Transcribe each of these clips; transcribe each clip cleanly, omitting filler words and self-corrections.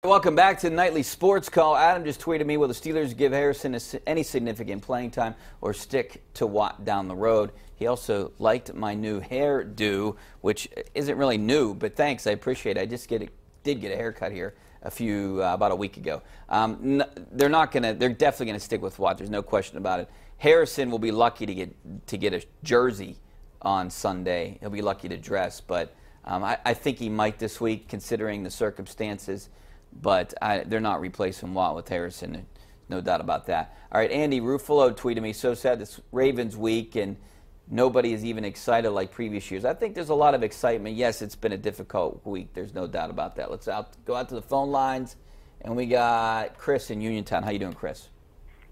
welcome back to the Nightly Sports Call. Adam just tweeted me, will the Steelers give Harrison any significant playing time or stick to Watt down the road? He also liked my new hairdo, which isn't really new, but thanks, I appreciate it. I just did get a haircut here about a week ago. They're definitely gonna stick with Watt. There's no question about it. Harrison will be lucky to get a jersey on Sunday. He'll be lucky to dress, but I think he might this week, considering the circumstances. But they're not replacing Watt with Harrison. No doubt about that. All right, Andy Ruffalo tweeted me, so sad this Ravens week, and nobody is even excited like previous years. I think there's a lot of excitement. Yes, it's been a difficult week. There's no doubt about that. Let's go out to the phone lines, and we got Chris in Uniontown. How you doing, Chris?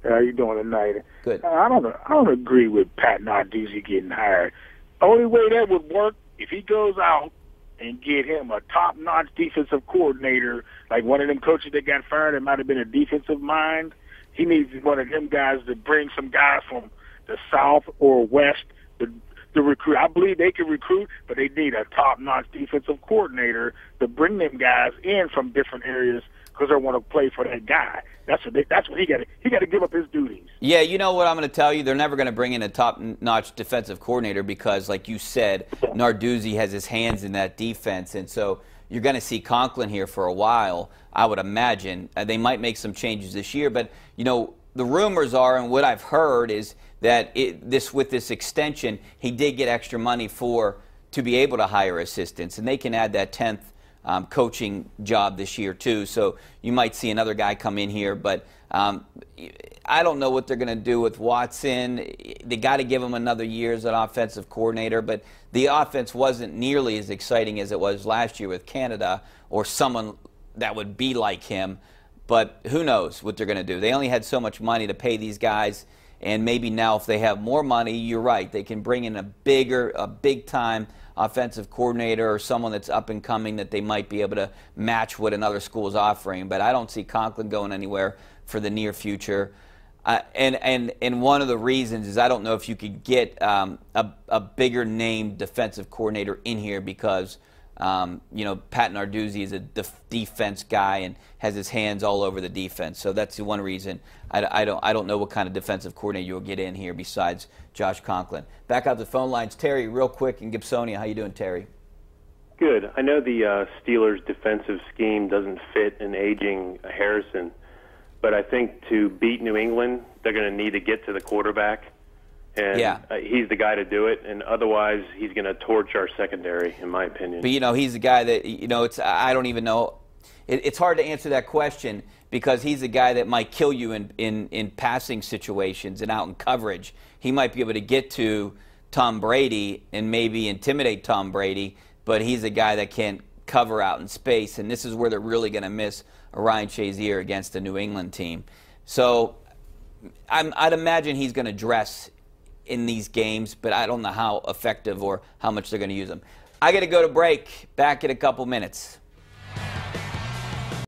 How you doing tonight? Good. I don't agree with Pat Narduzzi getting hired. Only way that would work if he goes out and get him a top-notch defensive coordinator, like one of them coaches that got fired that might have been a defensive mind. He needs one of them guys to bring some guys from the South or West to recruit. I believe they can recruit, but they need a top-notch defensive coordinator to bring them guys in from different areas because they want to play for that guy. That's what he got to give up his duties. Yeah, you know what I'm going to tell you? They're never going to bring in a top-notch defensive coordinator because, like you said, Narduzzi has his hands in that defense, and so you're going to see Conklin here for a while, I would imagine. They might make some changes this year, but, you know, the rumors are, and what I've heard is that with this extension, he did get extra money to be able to hire assistants, and they can add that 10th coaching job this year too. So you might see another guy come in here, but I don't know what they're going to do with Watson. They got to give him another year as an offensive coordinator, but the offense wasn't nearly as exciting as it was last year with Canada or someone that would be like him. But who knows what they're going to do. They only had so much money to pay these guys, and maybe now if they have more money, you're right, they can bring in a big-time offensive coordinator or someone that's up and coming that they might be able to match what another school is offering. But I don't see Conklin going anywhere for the near future. And one of the reasons is I don't know if you could get a bigger name defensive coordinator in here because you know, Pat Narduzzi is a defense guy and has his hands all over the defense. So that's the one reason I don't know what kind of defensive coordinator you'll get in here besides Josh Conklin. Back out the phone lines, Terry, real quick in Gibsonia. How you doing, Terry? Good. I know the Steelers' defensive scheme doesn't fit an aging Harrison, but I think to beat New England, they're going to need to get to the quarterback. And yeah. He's the guy to do it, and otherwise he's going to torch our secondary, in my opinion. But, you know, he's the guy that, you know, I don't even know. It's hard to answer that question because he's the guy that might kill you in passing situations and out in coverage. He might be able to get to Tom Brady and maybe intimidate Tom Brady, but he's a guy that can't cover out in space, and this is where they're really going to miss Ryan Shazier against the New England team. So I'd imagine he's going to dress in these games, but I don't know how effective or how much they're going to use them. I got to go to break. Back in a couple minutes.